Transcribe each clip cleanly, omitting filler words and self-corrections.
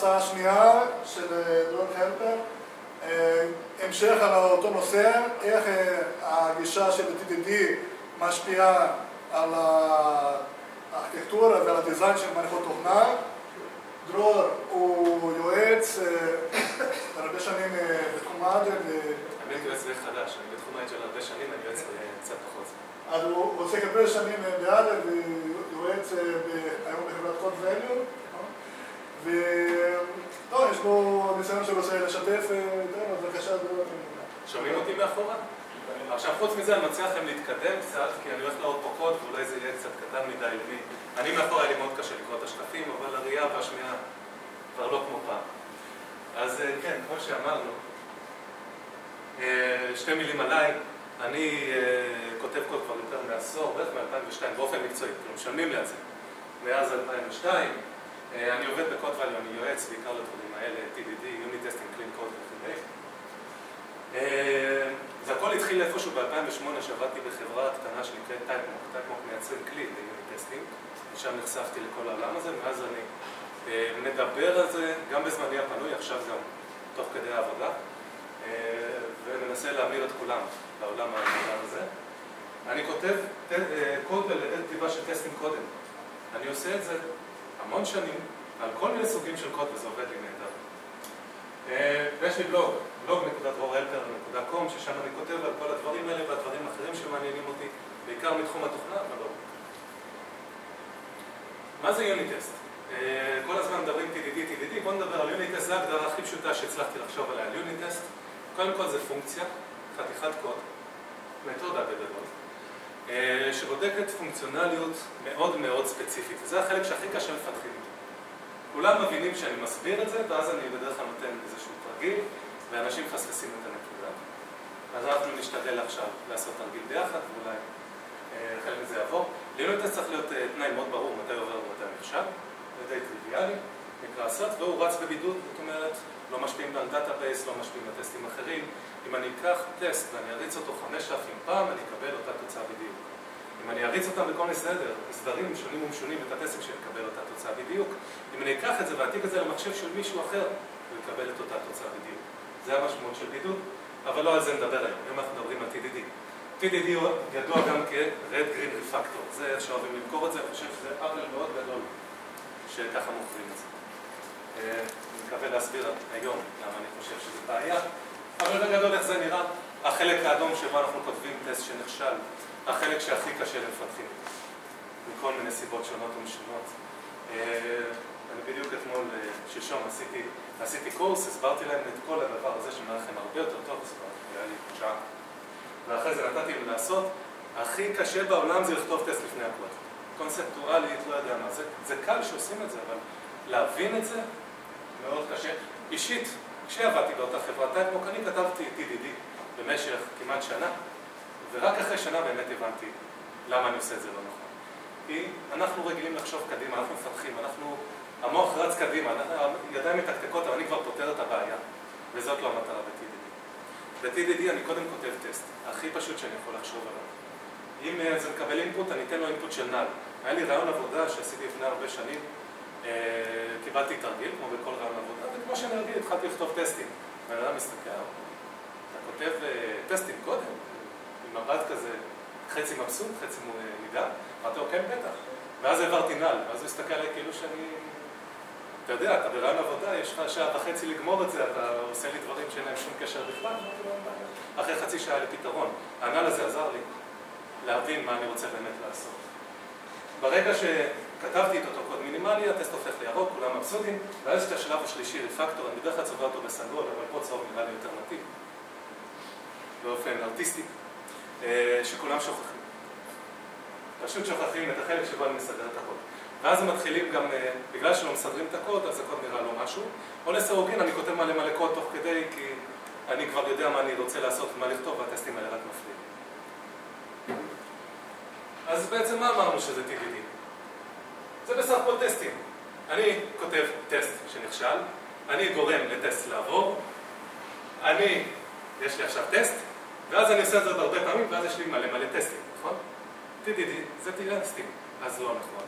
הרצאה השנייה של דרור הלפר, המשך על אותו נושא, איך הגישה של TDD משפיעה על הארכיטקטורה ועל הדיזיין של מערכות תוכנה. דרור הוא יועץ הרבה שנים בתחום האג'ל. אני יועץ די חדש, אני בתחום האג'ל הרבה שנים, אני יועץ קצת פחות. אז הוא עוסק הרבה שנים באג'ל ויועץ היום בחברת קוד ואליו. ויש לו ניסיון שהוא רוצה לשתף, בבקשה דרור. שומעים אותי מאחורה? עכשיו חוץ מזה אני מציע לכם להתקדם קצת, כי אני הולך לראות פה קוד ואולי זה יהיה קצת קטן מדי לי. אני מאחורה היה לי מאוד קשה לקרוא את השקפים, אבל הראייה והשמיעה כבר לא כמו פעם. אז כן, כמו שאמרנו, שתי מילים עליי, אני כותב קוד כבר יותר מעשור, בערך מ-2002, באופן מקצועי, כאילו משלמים לי על זה. מאז 2002, אני עובד בקוד ואליו, אני יועץ בעיקר לדברים האלה, TDD, Unit Testing, Clean Code וכו'. זה הכל התחיל איפשהו ב-2008 שעבדתי בחברה קטנה שנקראת טייפמוק. טייפמוק מייצרים כלי ל-Unit Testing, ושם נחשפתי לכל העולם הזה, ואז אני מדבר על זה גם בזמני הפנוי, עכשיו גם תוך כדי העבודה, ומנסה להמיר את כולם לעולם העולם הזה. אני כותב קוד על ידי כתיבה של טסטים קודם. אני עושה את זה המון שנים, על כל מיני סוגים של קוד, וזה עובד לי נהדר. ויש לי בלוג, blog.drorhelper.com, ששם אני כותב על כל הדברים האלה והדברים האחרים שמעניינים אותי, בעיקר מתחום התוכנה, אבל לא. מה זה Unit Test? כל הזמן מדברים TDD, בואו נדבר על Unit Test, זו ההגדרה הכי פשוטה שהצלחתי לחשוב עליה על Unit Test. קודם כל זה פונקציה, חתיכת קוד, מתודה בגדול, שבודקת פונקציונליות מאוד מאוד ספציפית, וזה החלק שהכי קשה מפתחים אותו. כולם מבינים שאני מסביר את זה, ואז אני בדרך כלל נותן איזשהו תרגיל, ואנשים חספסים את הנקודה. אז אנחנו נשתדל עכשיו לעשות תרגיל ביחד, ואולי חלק מזה יעבור. ל-Unit Test צריך להיות תנאי מאוד ברור, מתי עובר ומתי נכשל, זה די טריוויאלי, נקרא לעשות, והוא רץ בבידוד, זאת אומרת, לא משפיעים על דאטאבייס, לא משפיעים על טסטים אחרים. אם אני אקח טסט ואני אריץ אותו 5,000 פעם, אני אקבל אותה תוצאה בדיוק. אם אני אריץ אותם בכל סדרים שונים ומשונים את הטסטים שנקבל אותה תוצאה בדיוק, אם אני אקח את זה ואעתיק את זה למחשב של מישהו אחר, הוא יקבל את אותה תוצאה בדיוק. זה המשמעות של בידוד, אבל לא על זה נדבר היום. היום אנחנו מדברים על TDD. TDD הוא ידוע גם כ-Red Green Refactor. זה איך שאוהבים למכור את זה, אני חושב שזה עוול מאוד גדול שככה מוכרים את זה. אני מקווה להסביר היום למה אני חושב שזה בעיה, אבל בגדול איך זה נראה. החלק האדום שבו אנחנו כותבים טסט שנכשל, החלק שהכי קשה למפתחים, מכל מיני סיבות שונות ומשונות. אני בדיוק אתמול, שלשום, עשיתי קורס, הסברתי להם את כל הדבר הזה שמראה לכם הרבה יותר טוב, הסברתי, היה לי שעה. ואחרי זה נתתי להם לעשות, הכי קשה בעולם זה לכתוב טסט לפני הקוד. קונספטואלית, לא יודע מה, זה קל שעושים את זה, אבל להבין את זה מאוד קשה. אישית, כשעבדתי באותה חברת טייפמוק, אני כתבתי TDD במשך כמעט שנה, ורק אחרי שנה באמת הבנתי למה אני עושה את זה לא נכון. כי אנחנו רגילים לחשוב קדימה, אנחנו מפתחים, המוח רץ קדימה, ידיים מתקתקות, אבל אני כבר פותר את הבעיה, וזאת לא המטרה ב-TDD. ב-TDD אני קודם כותב טסט, הכי פשוט שאני יכול לחשוב עליו. אם זה מקבל אינפוט, אני אתן לו אינפוט של נל. היה לי רעיון עבודה שעשיתי לפני הרבה שנים, קיבלתי תרגיל, כמו בכל רעיון עבודה, וכמו שאני רגיל, התחלתי לכתוב טסטים. ואני לא מסתכל, אתה כותב טסטים קודם, עם מבט כזה, חצי מבסוט, חצי ניגע, אמרתי, אוקיי, בטח. ואז העברתי נל, ואז הוא הסתכל עליי כאילו שאני... אתה יודע, אתה ברעיון עבודה, יש לך שעה וחצי לגמור את זה, אתה עושה לי דברים שאין להם שום קשר בכלל, אחרי חצי שעה לפתרון. הנל הזה עזר לי להבין מה אני רוצה באמת לעשות. ברגע שכתבתי את אותו קוד מינימלי, הטסט הופך לירוק, כולם מבסוטים, ואז יש את השלב השלישי, רפקטור, אני בדרך כלל צובע אותו בסגול, אבל פה צהוב נראה לי יותר מתאים, באופן ארטיסטי, שכולם שוכחים. פשוט שוכחים את החלק שבו אני מסדר את הקוד. ואז הם מתחילים גם, בגלל שלא מסדרים את הקוד, אז הקוד נראה לו משהו. או לסירוגין, אני כותב מלא קוד תוך כדי, כי אני כבר יודע מה אני רוצה לעשות ומה לכתוב, והטסטים האלה רק מפריעים. אז בעצם מה אמרנו שזה TDD? זה בסך הכל טסטים. אני כותב טסט שנכשל, אני גורם לטסט לעבור, יש לי עכשיו טסט, ואז אני עושה את זה עוד הרבה פעמים, ואז יש לי מלא טסטים, נכון? TDD זה טסטים, אז לא נכון.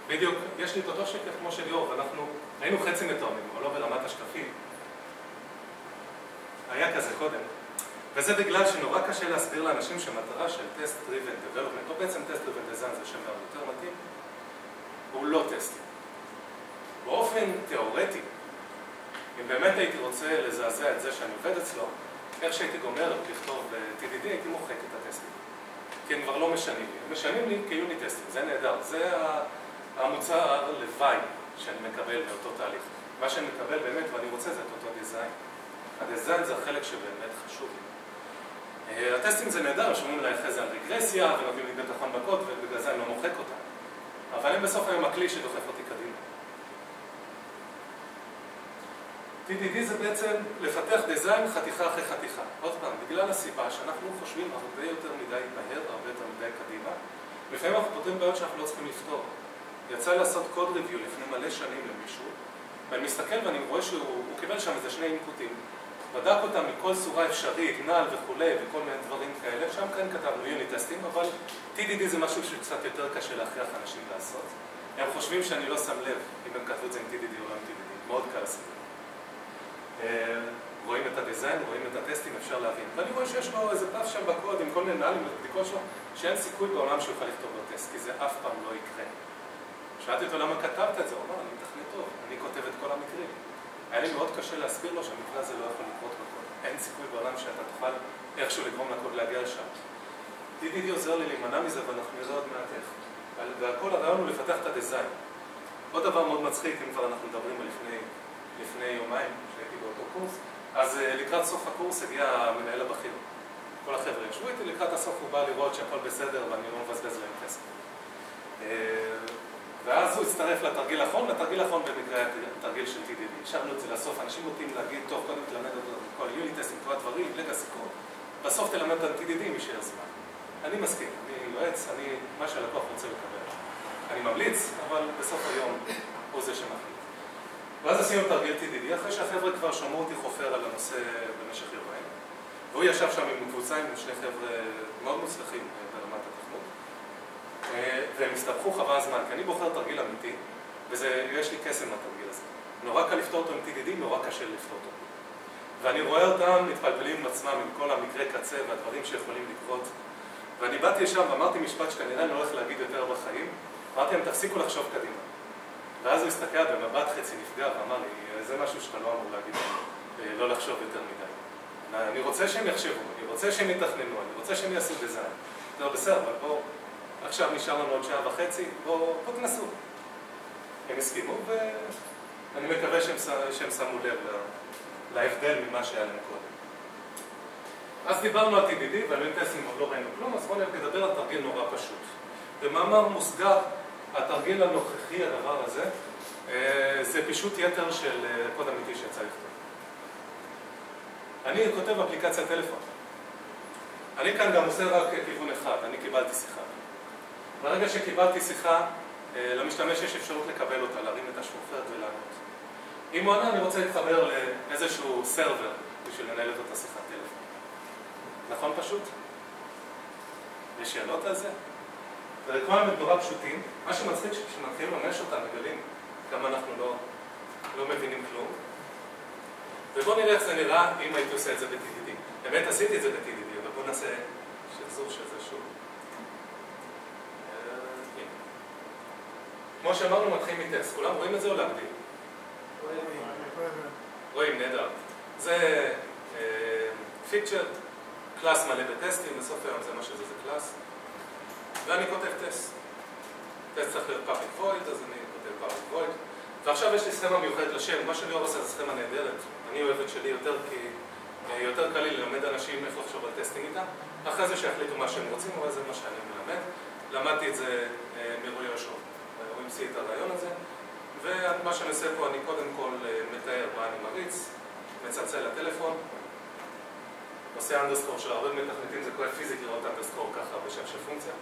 בדיוק, יש לי את אותו שקף כמו של ליאור, ואנחנו היינו היינו חצי מתואמים, או לא ברמת השקפים. היה כזה קודם. וזה בגלל שנורא קשה להסביר לאנשים שהמטרה של Test Driven Development, או בעצם Test Driven Design זה שם יותר מתאים, הוא לא טסטים. באופן תיאורטי, אם באמת הייתי רוצה לזעזע את זה שאני עובד אצלו, איך שהייתי גומר לכתוב ב-TDD, הייתי מוחק את הטסטים. כי הם כבר לא משנים לי. הם משנים לי כיוני טסטים, זה נהדר. זה המוצר לוואי שאני מקבל מאותו תהליך. מה שאני מקבל באמת, ואני רוצה, זה את אותו דיזיין. הדיזיין זה החלק שבאמת חשוב לי. הטסטים זה נהדר, הם שומעים אליי אחרי זה על רגרסיה, ונותנים לי ביטחון בקוד, ובגלל זה אני לא מוחק אותם. אבל הם בסוף היום הכלי שדוחף אותי קדימה. TDD זה בעצם לפתח דיזיין חתיכה אחרי חתיכה. עוד פעם, בגלל הסיבה שאנחנו חושבים הרבה יותר מדי מהר, הרבה יותר מדי קדימה, לפעמים אנחנו פותרים בעיות שאנחנו לא צריכים לפתור. יצא לי לעשות קוד ריוויו לפני מלא שנים למישהו, ואני מסתכל ואני רואה שהוא קיבל שם איזה שני אינפוטים. בדק אותם מכל צורה אפשרית, נעל וכולי, וכל מיני דברים כאלה. שם כאן כתבנו יוניט טסטים, אבל TDD זה משהו שקצת יותר קשה להכריח אנשים לעשות. הם חושבים שאני לא שם לב אם הם כתבו את זה עם TDD או לא עם TDD. מאוד קל לסדר. רואים את הדיזיין, רואים את הטסטים, אפשר להבין. ואני רואה שיש לו איזה פס שם בקוד עם כל מיני נעלים ובדיקות שלו, שאין סיכוי בעולם שהוא יוכל לכתוב לו טסט, כי זה אף פעם לא יקרה. שאלתי אותו למה כתבת את זה, הוא אמר, אני מתכנת טוב, אני כותב את כל המקרים. היה לי מאוד קשה להסביר לו שהמקרה הזה לא יכול לקרות בקוד. אין סיכוי בעולם שאתה תוכל איכשהו לגרום לקוד להגיע לשם. TDD עוזר לי להימנע מזה, ואנחנו נראה עוד מעט איך. והכל הרעיון הוא לפתח את הדיזיין. עוד דבר מאוד מצחיק, אם כבר אנחנו מדברים לפני יומיים, שהייתי באותו קורס, אז לקראת סוף הקורס הגיע המנהל הבכיר. כל החבר'ה ישבו איתי, לקראת הסוף הוא בא לראות שהכל בסדר ואני לא מבזבז להם כסף. ואז הוא הצטרף לתרגיל האחרון, לתרגיל האחרון במקרה היה תרגיל של TDD. השארנו את זה לסוף, אנשים נוטים להגיד, טוב, קודם תלמד אותו כל יוניט טסטים, כל הדברים, לגאסי קוד. בסוף תלמד את TDD אם יישאר זמן. אני מסכים, אני יועץ, מה שהלקוח רוצה לקבל. אני ממליץ, אבל בסוף היום הוא זה שמחליט. ואז עשינו תרגיל TDD, אחרי שהחבר'ה כבר שמעו אותי חופר על הנושא במשך יומיים. והוא ישב שם עם קבוצה עם שני חבר'ה מאוד מוצלחים ברמת התכנות. והם הסתבכו חבל הזמן, כי אני בוחר תרגיל אמיתי, ויש לי קסם לתרגיל הזה. נורא קל לפתור אותו עם TDD, נורא קשה לפתור אותו. ואני רואה אותם מתפלפלים עם עצמם עם כל המקרה קצה והדברים שיכולים לקרות. ואני באתי לשם ואמרתי משפט שכנראה אני הולך להגיד יותר בחיים, אמרתי להם, תפסיקו לחשוב קדימה. ואז הוא הסתכל במבט חצי נפגע ואמר לי, זה משהו שאתה לא אמור להגיד, לא לחשוב יותר מדי. אני רוצה שהם יחשבו, אני רוצה שהם יתכננו, אני רוצה שהם יעשו דיזיין. זה בסדר, אבל בואו, עכשיו נשאר לנו עוד שעה וחצי, בואו תנסו. הם הסכימו ואני מקווה שהם שמו לב להבדל ממה שהיה להם קודם. אז דיברנו על TDD ועל טסטים עוד לא ראינו כלום, אז בואו נדבר על תרגיל נורא פשוט. במאמר מוסגר, התרגיל הנוכחי, הדבר הזה, זה פישוט יתר של קוד אמיתי שיצא לכתוב. אני כותב אפליקציית טלפון. אני כאן גם עושה רק כיוון אחד, אני קיבלתי שיחה. ברגע שקיבלתי שיחה, למשתמש יש אפשרות לקבל אותה, להרים את השופרת ולענות. אם הוא ענה, אני רוצה להתחבר לאיזשהו סרבר בשביל לנהל את אותה שיחת טלפון. נכון פשוט? יש שאלות על זה? ורקווירמנט נורא פשוטים, מה שמצחיק שכשמתחילים לממש אותם מגלים כמה אנחנו לא מבינים כלום. ובואו נראה איך זה נראה אם הייתי עושה את זה ב-TDD. באמת עשיתי את זה ב-TDD, אבל בואו נעשה שחזור של זה שוב. כמו שאמרנו, מתחילים מטסט. כולם רואים את זה או להגדיל? רואים, נהדר. זה פיצ'ר, קלאס מלא בטסטים, בסוף היום זה מה שזה, זה קלאס. ואני כותב טסט. טסט צריך להיות public void, אז אני כותב public void. ועכשיו יש לי סכמה מיוחדת לשם. מה שאני אוהב עושה זה סכמה נהדרת. אני אוהב את שלי יותר כי יותר קל לי ללמד אנשים איך לחשוב על טסטינג איתם. אחרי זה שיחליטו מה שהם רוצים, אבל זה מה שאני מלמד. למדתי את זה מרועי יהושע. הוא המציא את הרעיון הזה. ומה שאני עושה פה, אני קודם כל מתאר מה אני מריץ, מצלצל לטלפון, עושה אנדרסקור של הרבה מתכנתים, זה כואב פיזיק לראות אנדרסקור ככה בשם של פונקציה.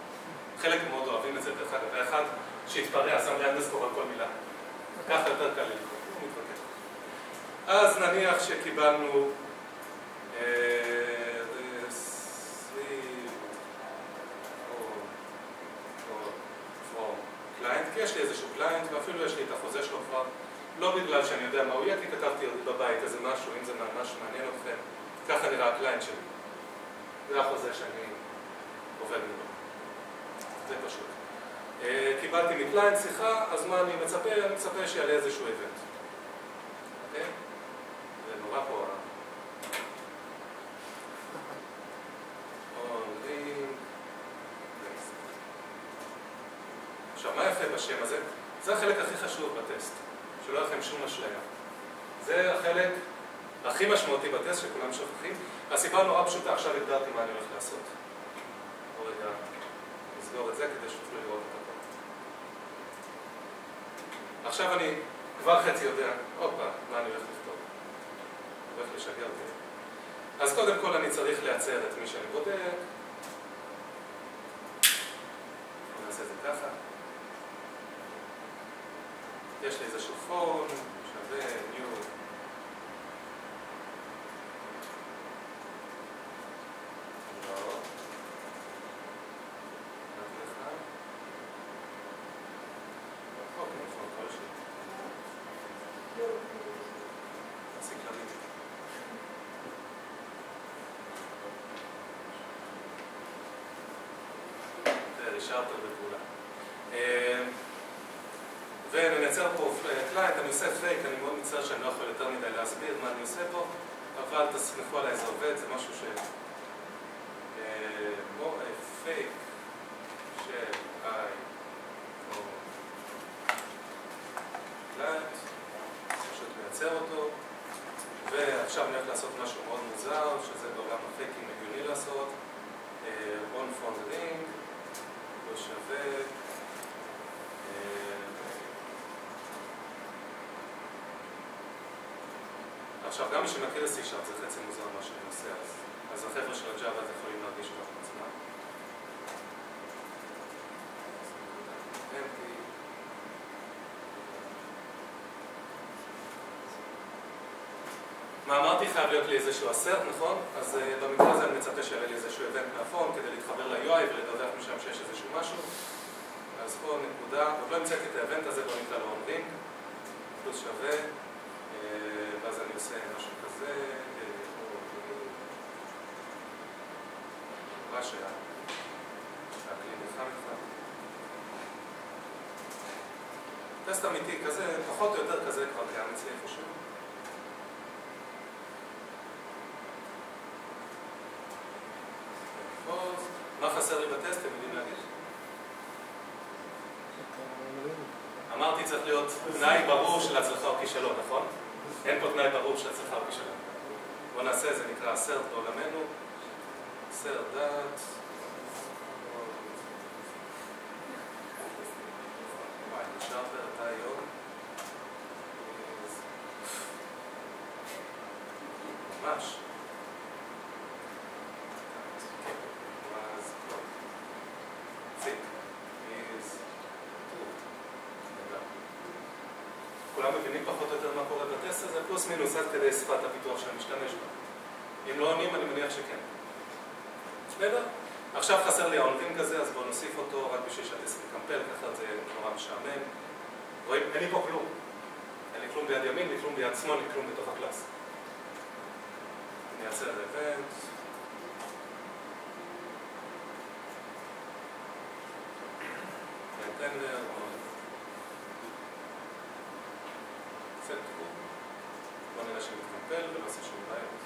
חלק מאוד אוהבים את זה, דרך אגב, ואחד שהתפרע, שם לי אנדרסקור על כל מילה. ככה יותר קל לי לקרוא, הוא מתווכח. אז נניח שקיבלנו קליינט, כי יש לי איזשהו קליינט, ואפילו יש לי את החוזה שלו כבר, לא בגלל שאני יודע מה הוא יהיה, כי כתבתי בבית איזה משהו, אם זה משהו מעניין אתכם, ככה נראה הקליינט שלי. זה החוזה שאני עובד ממנו. זה פשוט. קיבלתי מקליינט שיחה, אז מה אני מצפה? אני מצפה שיעלה איזשהו איבנט. אוקיי? זה נורא פה. עכשיו, מה יפה בשם הזה? זה החלק הכי חשוב בטסט, שלא יהיה לכם שום אשליה. זה החלק הכי משמעותי בטסט שכולם שוכחים. הסיבה נורא פשוטה, עכשיו הגדרתי מה אני הולך לעשות. בואו רגע נסגור את זה כדי שתוכלו לראות את הכל. עכשיו אני כבר חצי יודע, הופה, מה אני הולך לכתוב. הולך לשגר אותי. אז קודם כל אני צריך לייצר את מי שאני בודק. אני אעשה את זה ככה. יש לי איזשהו פון, שווה, ניו. לא. נתתי לך. אוקיי, פון כלשהו. נעשי כללים. רישארטר בפעולה. ונייצר פה קליינט, אני עושה פייק, אני מאוד מצטער שאני לא יכול יותר מדי להסביר מה אני עושה פה, אבל תסמכו עליי, זה עובד, זה משהו ש... פייק של I או קליינט, פשוט מייצר אותו, ועכשיו אני הולך לעשות משהו מאוד מוזר, שזה בעולם הפייקים הגיוני לעשות, on phone ring, לא שווה, עכשיו, גם מי שמכיר C# זה חצי מוזר מה שאני עושה, אז החבר'ה של הג'אווה אז יכולים להרגיש ככה עצמם. מה אמרתי? חייב להיות לי איזשהו אסרט, נכון? אז במקרה הזה אני מצפה שיהיה לי איזשהו איבנט מהפון כדי להתחבר ל-UI ולדווח משם שיש איזשהו משהו. אז פה נקודה, עוד לא המצאתי את האיבנט הזה, בוא נקרא לו on ring, פלוס שווה. ואז אני עושה משהו כזה, מה שהכלי נלחם איתך. טסט אמיתי כזה, פחות או יותר כזה כבר קיים אצלי איפשהו. מה חסר לי בטסט, אתם יודעים להגיד? אמרתי צריך להיות תנאי ברור של הצלחה או כישלון, נכון? אין פה תנאי ברור של הצלחה או כישלון. בואו נעשה, זה נקרא assert בעולמנו. assert that. וואי, נשאר אתה היום. ממש. כולם מבינים פחות או יותר מה קורה בטסט הזה, פלוס מינוס עד כדי שפת הפיתוח שאני משתמש בה. אם לא עונים, אני מניח שכן. בסדר? עכשיו חסר לי ה-on-ring הזה, אז בואו נוסיף אותו רק בשביל שהטסט יקמפל, ככה זה נורא משעמם. רואים? אין לי פה כלום. אין לי כלום ביד ימין, לי כלום ביד שמאל, לי כלום בתוך הקלאס. אני אעשה איבנט. טנדר, בוא נראה שמתקמפל ולא עושה שום בעיות.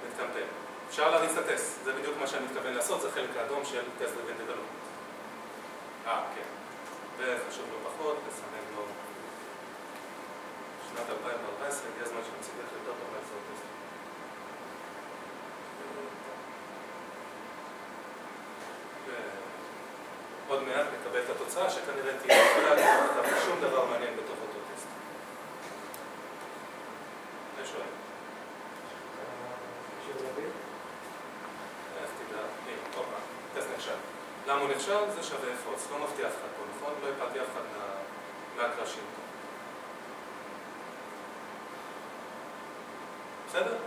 מתקמפל. אפשר להריץ את הטסט, זה בדיוק מה שאני מתכוון לעשות, זה חלק האדום של טסט driven development. כן. וחשוב לא פחות, לסמן לו שנת 2014, הגיע הזמן שנציג איך יותר טוב לעשות טסט. עוד מעט נקבל את התוצאה שכנראה תהיה יכולה שום דבר מעניין בתוך אותו טסט. אני שואל. איך תדע? הנה, הופה, טסט נכשל. למה הוא נכשל? זה שווה false. לא מפתיע אף אחד פה, נכון? לא הפלתי אף אחד מהקראשים. בסדר?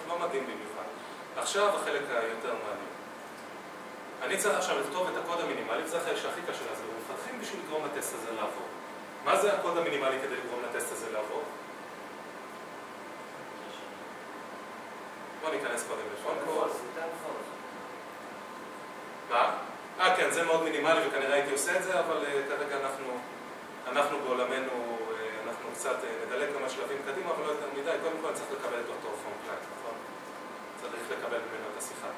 לא מדהים במיוחד. עכשיו החלק היותר מעניין. אני צריך עכשיו לכתוב את הקוד המינימלי, וזה החלק שהכי קשה לעזור למפתחים בשביל לגרום לטסט הזה לעבור. מה זה הקוד המינימלי כדי לגרום לטסט הזה לעבור? בוא ניכנס קודם לפונקוד. מה? כן, זה מאוד מינימלי וכנראה הייתי עושה את זה, אבל כרגע אנחנו בעולמנו, אנחנו קצת נדלג כמה שלבים קדימה, אבל לא יותר מדי. קודם כל צריך לקבל את אותו פון קליינט, נכון? צריך לקבל ממנו את השיחה.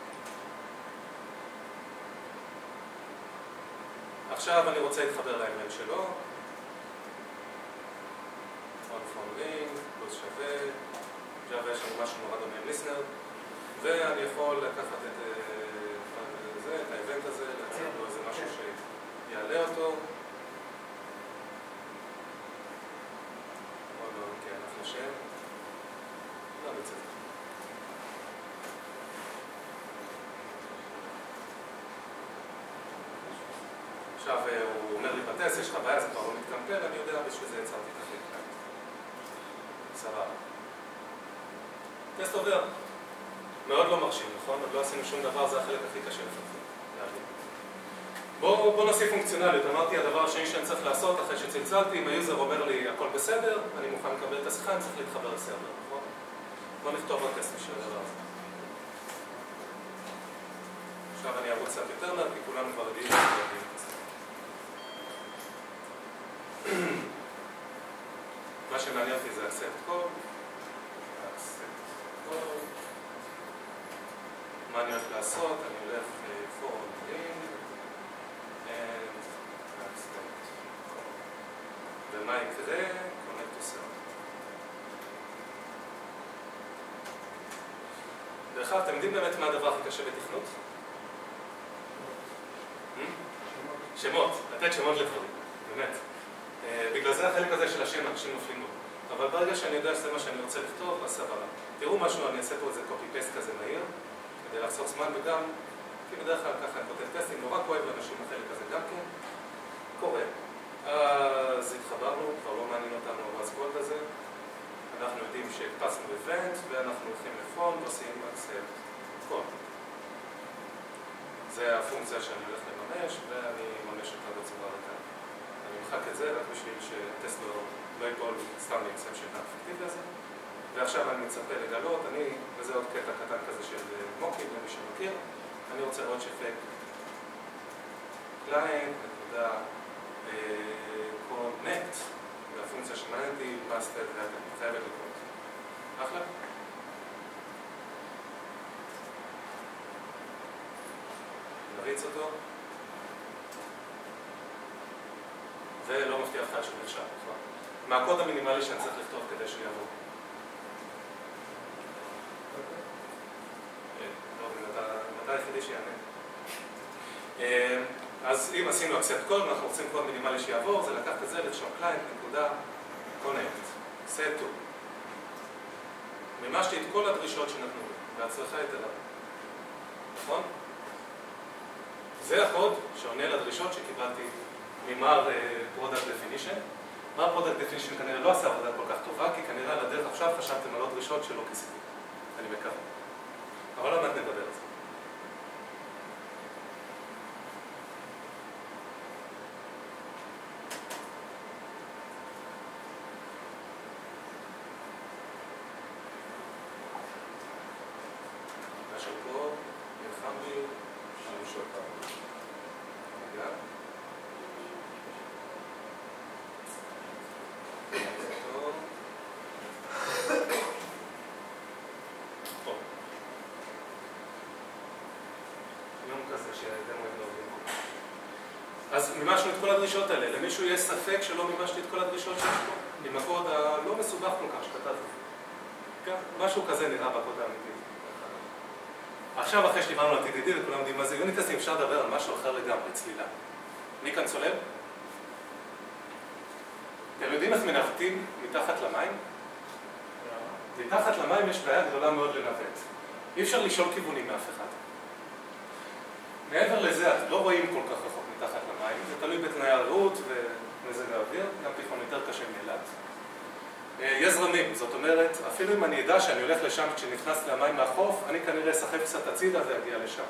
עכשיו אני רוצה להתחבר לאמייל שלו. on-phone-ring, פלוס שווה. עכשיו יש לנו משהו נורא דומה עם ליסנר. ואני יכול לקחת את זה, את האבנט הזה, להציע לו איזה משהו שיעלה אותו. כן, אנחנו שם. לא בצד. עכשיו הוא אומר לי בטסט, יש לך בעיה, זה כבר לא מתקמפל, אני יודע בשביל זה יצרתי את החלק. סבבה. טסט עובר. מאוד לא מרשים, נכון? עוד לא עשינו שום דבר, זה החלק הכי קשה לפתח. בואו נוסיף פונקציונליות. אמרתי, הדבר השני שאני צריך לעשות, אחרי שצלצלתי, אם היוזר אומר לי הכל בסדר, אני מוכן לקבל את השיחה, אני צריך להתחבר לסרבר, נכון? בואו נכתוב רק טסט בשביל הדבר הזה. עכשיו אני ארוץ קצת יותר מעט, כי כולנו כבר רגילים לדברים. מה שמעניין אותי זה accept call. מה אני הולך לעשות? אני הולך for ring and accept call. ומה יקרה? connect to server. דרך אגב, אתם יודעים באמת מה הדבר הכי קשה בתכנות? שמות, לתת שמות לדברים, באמת. בגלל זה החלק הזה של השם, אנשים נופלים בו. אבל ברגע שאני יודע שזה מה שאני רוצה לכתוב, אז סבבה. תראו משהו, אני אעשה פה איזה copy-paste כזה מהיר, כדי לחסוך זמן, וגם, כי בדרך כלל ככה אני כותב טסטים, נורא כואב לאנשים החלק הזה גם כן. קורה. אז התחברנו, כבר לא מעניין אותנו הבאזוולד הזה. אנחנו יודעים שהקפצנו event, ואנחנו הולכים לפון, עושים accept call. זה הפונקציה שאני הולך לממש, ואני ממש אותה בצורה רכה. אני מחק את זה רק בשביל שטסט לא ייפול סתם לאקספשן האפקטיבי הזה. ועכשיו אני מצפה לגלות, וזה עוד קטע קטן כזה של מוקים, למי שמכיר, אני רוצה לראות שפק קליינט, נקודה connect, והפונקציה שמעניינתי, מסטד, ואתה חייבת לקרות. אחלה? נריץ אותו. ולא מבטיח לך שהוא נחשב, נכון? מה הקוד המינימלי שאני צריך לכתוב כדי שהוא יעבור? מתי היחידי שיענה? אז אם עשינו accept call, אנחנו רוצים קוד מינימלי שיעבור, זה לקחת את זה, לרשום client, נקודה, connect, set to. מימשתי את כל הדרישות שנתנו לי, בהצלחה יתרה. נכון? זה הקוד שעונה לדרישות שקיבלתי ממר product definition. מר product definition כנראה לא עשה עבודה כל כך טובה, כי כנראה על הדרך עכשיו חשבתם על עוד דרישות שלא כיסיתי. אני מקווה. אבל לא מעט נדבר על זה. משהו פה, נלחם לי, שימוש אותם. רגע. אז מימשנו את כל הדרישות האלה. למישהו יש ספק שלא מימשתי את כל הדרישות שיש פה? עם הקוד הלא מסובך כל כך שכתבתי. משהו כזה נראה בקוד האמיתי. עכשיו אחרי שדיברנו על TDD וכולם יודעים מה זה יוניט טסטים, אפשר לדבר על משהו אחר לגמרי, צלילה. מי כאן צולל? אתם יודעים איך מנווטים מתחת למים? מתחת למים יש בעיה גדולה מאוד לנווט. אי אפשר לשאול כיוונים מאף אחד. מעבר לזה, אתם לא רואים כל כך רחוק מתחת למים, זה תלוי בתנאי הרעות ומזג האוויר, גם תיכון יותר קשה מאילת. יש זרמים, זאת אומרת, אפילו אם אני אדע שאני הולך לשם כשנכנס למים מהחוף, אני כנראה אסחף קצת הצידה ואגיע לשם.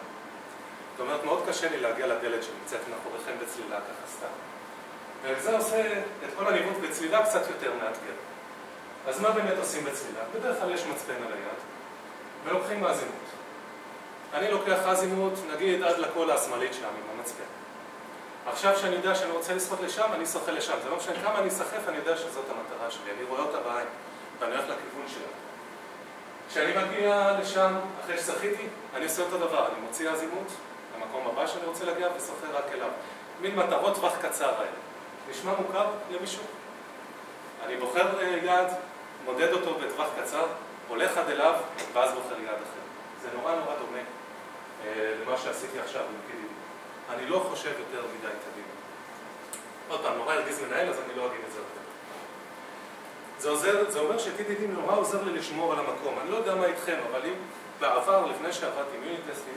זאת אומרת, מאוד קשה לי להגיע לדלת שנמצאת מאחוריכם בצלילה ככה סתם. וזה עושה את כל הניווט בצלילה קצת יותר מאתגר. אז מה באמת עושים בצלילה? בדרך כלל יש מצפן על היד, ולוקחים אזימות. אני לוקח אזימות, נגיד, עד לקול השמאלית שם עם המצפן. עכשיו שאני יודע שאני רוצה לשחות לשם, אני שוחה לשם. זה לא משנה כמה אני אשחף, אני יודע שזאת המטרה שלי. אני רואה אותה בעין, ואני הולך לכיוון שלה. כשאני מגיע לשם, אחרי ששחיתי, אני עושה אותו דבר. אני מוציא אזימות למקום הבא שאני רוצה להגיע, ושוחה רק אליו. מין מטרות טווח קצר האלה. נשמע מוכר למישהו? אני בוחר יעד, מודד אותו בטווח קצר, הולך עד אליו, ואז בוחר יעד אחר. זה נורא דומה למה שעשיתי עכשיו עם PDD. אני לא חושב יותר מדי קדימה. עוד פעם, נורא הרגיז מנהל, אז אני לא אגיד את זה יותר. זה אומר ש-TDD נורא עוזר לי לשמור על המקום. אני לא יודע מה איתכם, אבל אם בעבר, לפני שעבדתי עם יוניט טסטים,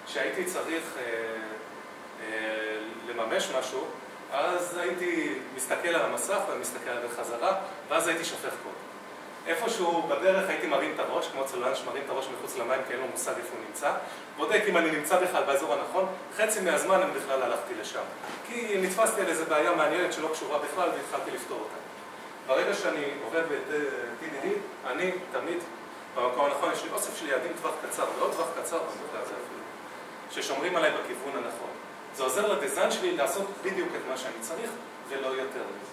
שהייתי צריך לממש משהו, אז הייתי מסתכל על המסך ומסתכל על בחזרה, ואז הייתי שופך קוד. איפשהו בדרך הייתי מרים את הראש, כמו צוללן שמרים את הראש מחוץ למים, כי אין לו מושג איפה הוא נמצא. בודק אם אני נמצא בכלל באזור הנכון, חצי מהזמן אני בכלל הלכתי לשם. כי נתפסתי על איזו בעיה מעניינת שלא קשורה בכלל והתחלתי לפתור אותה. ברגע שאני עובד ב-TDD, אני תמיד, במקום הנכון, יש לי אוסף של יעדים טווח קצר, ועוד טווח קצר, במקרה הזה אפילו, ששומרים עליי בכיוון הנכון. זה עוזר לדיזיין שלי לעשות בדיוק את מה שאני צריך, ולא יותר מזה.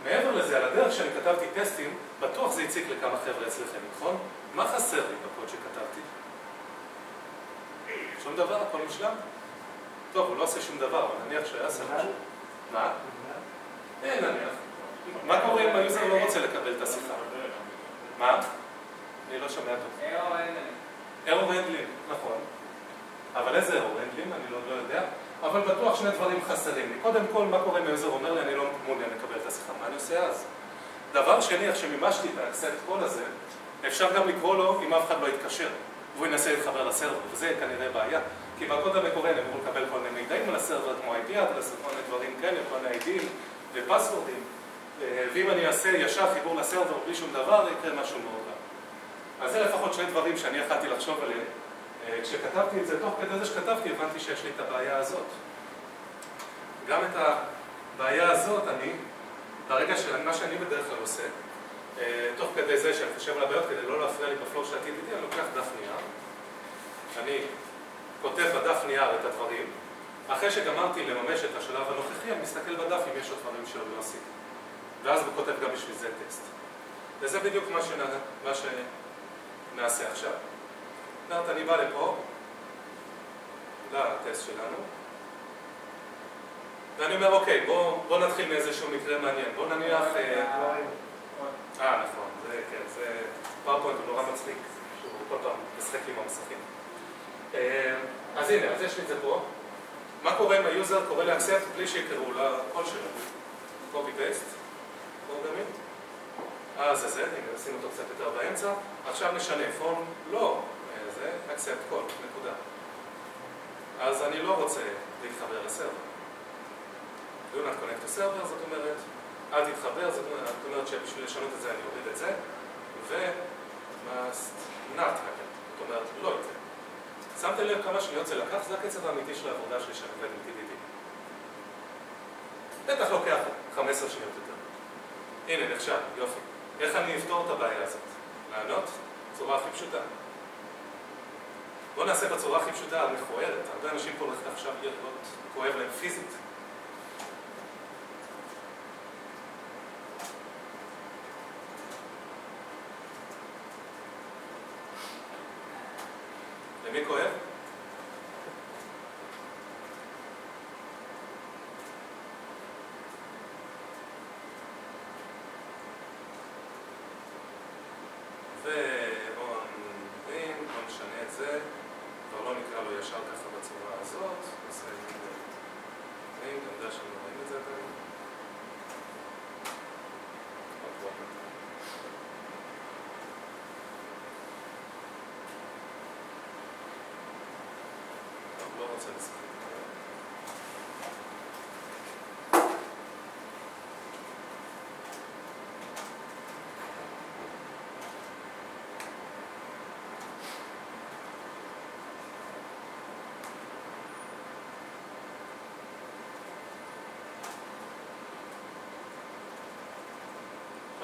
מעבר לזה, על הדרך שאני כתבתי טסטים, בטוח זה הציק לכמה חבר'ה אצלכם, נכון? מה חסר לי בקוד שכתבתי? שום דבר, הכל מושלם? טוב, הוא לא עושה שום דבר, אבל נניח שהיה עושה משהו. מה? נניח. מה קורה אם היוזר לא רוצה לקבל את השיחה? מה? אני לא שומע טוב. ארור הנדלים, נכון. אבל איזה ארור הנדלים? אני לא יודע. אבל בטוח שני דברים חסרים לי. קודם כל, מה קורה אם היוזר אומר לי, אני לא מעוניין לקבל את השיחה. מה אני עושה אז? דבר שני, איך שמימשתי את האקספט קול הזה, אפשר גם לקרוא לו אם אף אחד לא יתקשר. והוא ינסה להתחבר לסרבר, וזה כנראה בעיה. כי בקוד המקורי אני אמור לקבל כל מיני מידעים על הסרבר, כמו IP אדרס וכל מיני דברים כאלה, כל מיני ID'ים ופסוורדים. ואם אני אעשה ישר חיבור לסרבר בלי שום דבר, יקרה משהו מאוד רע. אז זה לפחות שני דברים שאני יכלתי לחשוב עליהם. כשכתבתי את זה, תוך כדי זה שכתבתי, הבנתי שיש לי את הבעיה הזאת. גם את הבעיה הזאת אני, ברגע מה שאני בדרך כלל עושה, תוך כדי זה שאני חושב על הבעיות, כדי לא להפריע לי בפלואו של ה-TDD, אני לוקח דף נייר, אני כותב בדף נייר את הדברים, אחרי שגמרתי לממש את השלב הנוכחי, אני מסתכל בדף אם יש עוד דברים שעוד לא עשיתי. ואז הוא כותב גם בשביל זה טקסט. וזה בדיוק מה שנעשה עכשיו. אני בא לפה, לטסט שלנו, ואני אומר, אוקיי, בוא נתחיל מאיזשהו מקרה מעניין. בוא נניח... נכון, זה פאורפוינט הוא נורא מצחיק, שהוא כל פעם משחק עם המסכים. אז הנה, אז יש לי את זה פה. מה קורה אם היוזר קורא לאקספט בלי שיקראו לקול שלו? קופי פייסט, פרוגרמינג. זה זה, הנה, נשים אותו קצת יותר באמצע. עכשיו נשנה פון, לא, זה אקספט קול, נקודה. אז אני לא רוצה להתחבר לסרבר. Do not connect to server, זאת אומרת, אל תתחבר, זאת אומרת שבשביל לשנות את זה אני אוריד את זה, ו-must not happen, זאת אומרת, לא את זה. שמתם לב כמה שניות זה לקח, זה הקצב האמיתי של העבודה שלי שאני עובד עם TDD. בטח לוקח 15 שניות יותר. הנה, נחשב, יופי. איך אני אפתור את הבעיה הזאת? לענות? צורה הכי פשוטה. בואו נעשה בצורה הכי פשוטה, מכוערת. הרבה אנשים פה הולכת עכשיו להיות כואב להם פיזית. למי כואב? בוא נשנה את זה, כבר לא נקרא לו ישר ככה בצורה הזאת, נעשה את זה, אני יודע שאני לא רואים את זה עדיין. לא רוצה לשחק.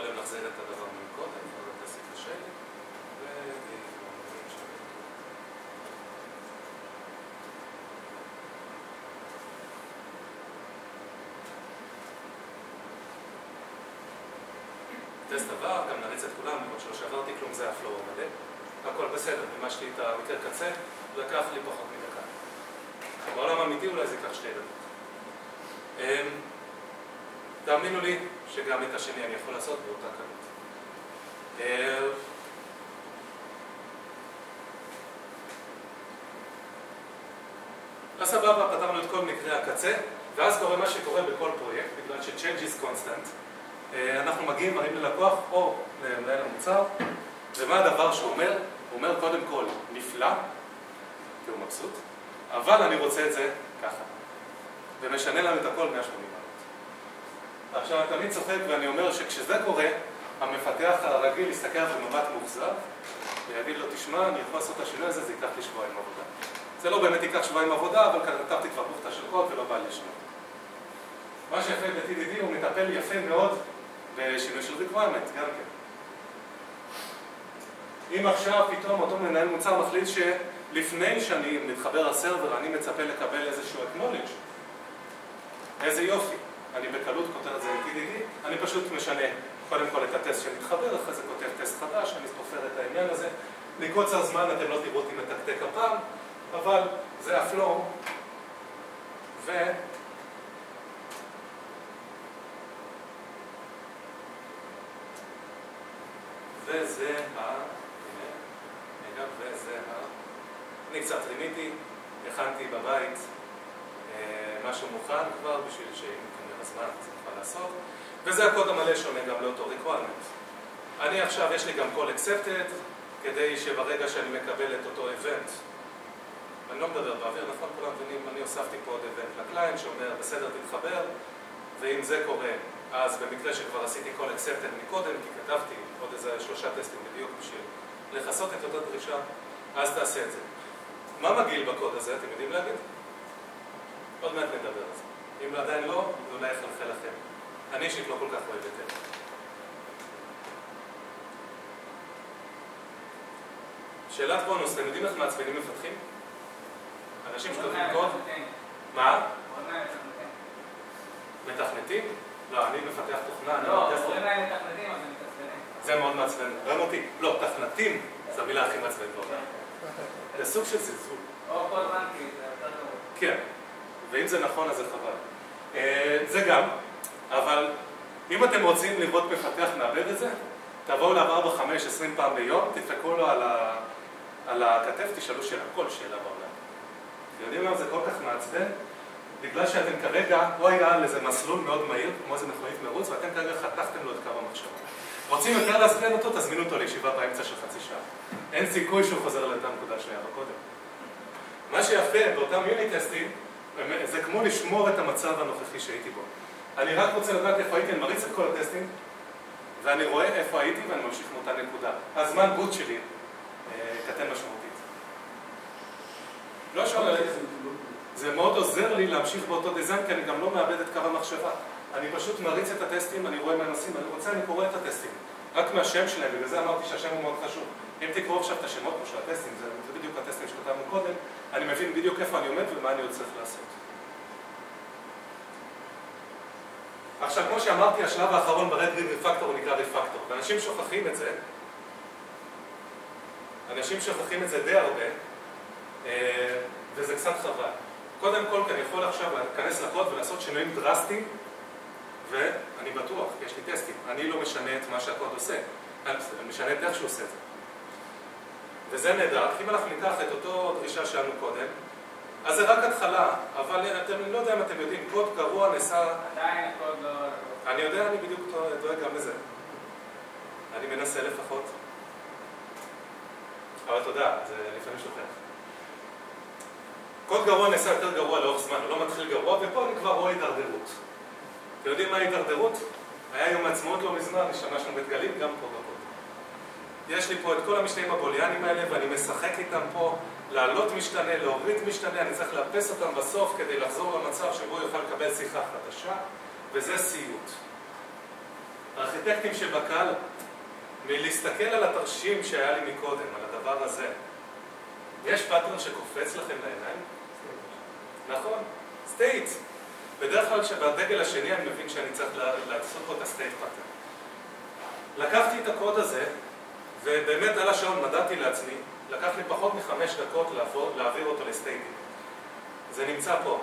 יכולים להחזיר את הדבר מקודם, אבל תעשי קשה לי, טסט עבר, גם נריץ את כולם, למרות שלא שעברתי כלום, זה הפלואו מלא. הכל בסדר, מימשתי את המקרה קצה, לקח לי פחות מדקה. בעולם האמיתי אולי זה ייקח 2 דקות. תאמינו לי שגם את השני אני יכול לעשות באותה קלות. אז סבבה, פתרנו את כל מקרה הקצה, ואז קורה מה שקורה בכל פרויקט, בגלל ש-change is constant. אנחנו מגיעים, מראים ללקוח או למנהל המוצר, ומה הדבר שהוא אומר? הוא אומר קודם כל, נפלא, כי הוא מבסוט, אבל אני רוצה את זה ככה. ומשנה לנו את הכל 180 מעלות. עכשיו, אני תמיד צוחק ואני אומר שכשזה קורה, המפתח הרגיל יסתכל במבט מאוכזב, ויגיד לו, תשמע, אני יכול לעשות את השינוי הזה, זה ייקח לי 2 שבועות עבודה. זה לא באמת ייקח 2 שבועות עבודה, אבל כתבתי כבר בוכתה של קוד ולא בא לי לשנות. מה שיפה ב-TDD הוא מטפל יפה מאוד בשינוי של requirement, גם כן. אם עכשיו פתאום אותו מנהל מוצר מחליט שלפני שאני מתחבר לסרבר, אני מצפה לקבל איזשהו acknowledge. איזה יופי. אני בקלות כותב את זה ב-TDD, אני פשוט משנה קודם כל את הטסט שמתחבר, אחרי זה כותב טסט חדש, אני סופר את העניין הזה. לקוצר זמן אתם לא תראו אותי מתקתק הפעם, אבל זה הפלואו, וזה אני קצת רימיתי, הכנתי בבית משהו מוכן כבר בשביל שאם כנראה הזמן זה נוכל לעשות, וזה הקוד המלא שעונה גם לאותו requirement. אני עכשיו, יש לי גם call accepted, כדי שברגע שאני מקבל את אותו event, אני לא מדבר באוויר, נכון? כולם מבינים, אני הוספתי פה עוד event לקליינט שאומר בסדר תתחבר, ואם זה קורה, אז במקרה שכבר עשיתי call accepted מקודם, כי כתבתי עוד איזה 3 טסטים בדיוק בשביל לחסות את אותה דרישה, אז תעשה את זה. מה מגעיל בקוד הזה, אתם יודעים להגיד? עוד מעט נדבר על זה. אם עדיין לא, זה אולי יחלחל לכם. אני אישית לא כל כך אוהב את זה. שאלת בונוס, אתם יודעים איך מעצבנים מפתחים? אנשים שכותבים קוד? מה? מתכנתים? לא, אני מפתח תוכנה. לא, קוראים להם מתכנתים, אז הם מתעצבנים. זה מאוד מעצבן. רם אותי. לא, תכנתים זה המילה הכי מעצבן בעולם. זה סוג של זלזול. או קוד בנקי, זה יותר טוב. כן, ואם זה נכון אז זה חבל. זה גם, אבל אם אתם רוצים לראות מפתח מעבד את זה, תבואו לעבר 5, 20 פעם ביום, תדפקו לו על הכתף, תשאלו שאלה, כל שאלה בעולם. אתם יודעים למה זה כל כך מעצבן? בגלל שאתם כרגע, הוא היה על איזה מסלול מאוד מהיר, כמו איזה מכונית מרוץ, ואתם כרגע חתכתם לו את קו המחשבה. רוצים יותר להסבן אותו, תזמינו אותו לישיבה באמצע של חצי שעה. אין סיכוי שהוא חוזר לאותה נקודה שהיה בקודם. מה שיפה באותם יוניט-טסטים, זה כמו לשמור את המצב הנוכחי שהייתי בו. אני רק רוצה לדעת איפה הייתי, אני מריץ את כל הטסטים, ואני רואה איפה הייתי ואני ממשיך מאותה נקודה. הזמן בוט שלי קטן משמעותית. לא שואל, זה מאוד עוזר לי להמשיך באותו דיזיין, כי אני גם לא מאבד את קו המחשבה. אני פשוט מריץ את הטסטים, אני רואה מה נושאים, אני רוצה, אני קורא את הטסטים. רק מהשם שלהם, בגלל זה אמרתי שהשם הוא מאוד חשוב. אם תקראו עכשיו את השמות פה של הטסטים, זה בדיוק הטסטים שכתבנו קודם, אני מבין בדיוק איפה אני עומד ומה אני עוד צריך לעשות. עכשיו, כמו שאמרתי, השלב האחרון ב-Red Green Refactor הוא נקרא Refactor, ואנשים שוכחים את זה, די הרבה, וזה קצת חבל. קודם כל, אני יכול עכשיו להיכנס לקוד ולעשות שינויים דרסטיים, ואני בטוח, יש לי טסטים, אני לא משנה את מה שהקוד עושה, אני משנה את איך שהוא עושה את זה. וזה נהדר, אם אנחנו ניקח את אותו דרישה שלנו קודם, אז זה רק התחלה, אבל אתם לא יודע אם אתם יודעים, קוד גרוע נעשה... עדיין הקוד לא... אני יודע, אני בדיוק דואג גם לזה. אני מנסה לפחות. אבל תודה, זה לפעמים שוכח. קוד גרוע נעשה יותר גרוע לאורך זמן, הוא לא מתחיל גרוע, ופה אני כבר רואה הידרדרות. אתם יודעים מה הידרדרות? היה יום העצמאות לא מזמן, השתמשנו בדגלים גם פה בקוד. יש לי פה את כל המשתנים הבוליאנים האלה, ואני משחק איתם פה, לעלות משתנה, להוריד משתנה, אני צריך לאפס אותם בסוף כדי לחזור למצב שבו יוכל לקבל שיחה חדשה, וזה סיוט. הארכיטקטים שבקהל, מלהסתכל על התרשים שהיה לי מקודם, על הדבר הזה, יש פאטרן שקופץ לכם לעיניים? נכון, סטייט. בדרך כלל שבדגל השני אני מבין שאני צריך לעשות פה את הסטייט פאטרן. לקחתי את הקוד הזה, ובאמת על השעון מדדתי לעצמי, לקח לי פחות מ5 דקות להעביר אותו לסטייטים. זה נמצא פה.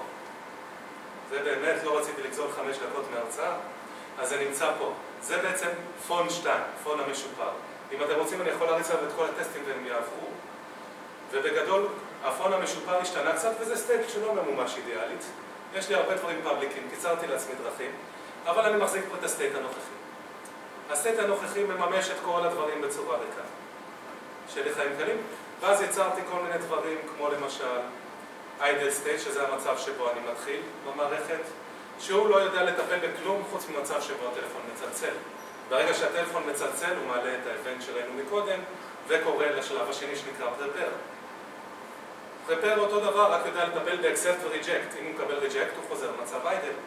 זה באמת, לא רציתי לגזול 5 דקות מההרצאה, אז זה נמצא פה. זה בעצם פון 2, פון המשופר. אם אתם רוצים אני יכול להריץ עליו את כל הטסטים והם יעברו. ובגדול, הפון המשופר השתנה קצת, וזה סטייט שלא ממומש אידיאלית. יש לי הרבה דברים פאבליקים, קיצרתי לעצמי דרכים, אבל אני מחזיק פה את הסטייט הנוכחי. הסטייט הנוכחי מממש את כל הדברים בצורה ריקה. שלי חיים קלים, ואז יצרתי כל מיני דברים, כמו למשל idle state, שזה המצב שבו אני מתחיל במערכת, שהוא לא יודע לטפל בכלום חוץ ממצב שבו הטלפון מצלצל. ברגע שהטלפון מצלצל, הוא מעלה את האבנט שראינו מקודם, וקורא לשלב השני שנקרא prepare. prepare אותו דבר, רק יודע לטפל ב-accept ו-reject. אם הוא מקבל reject, הוא חוזר למצב idle.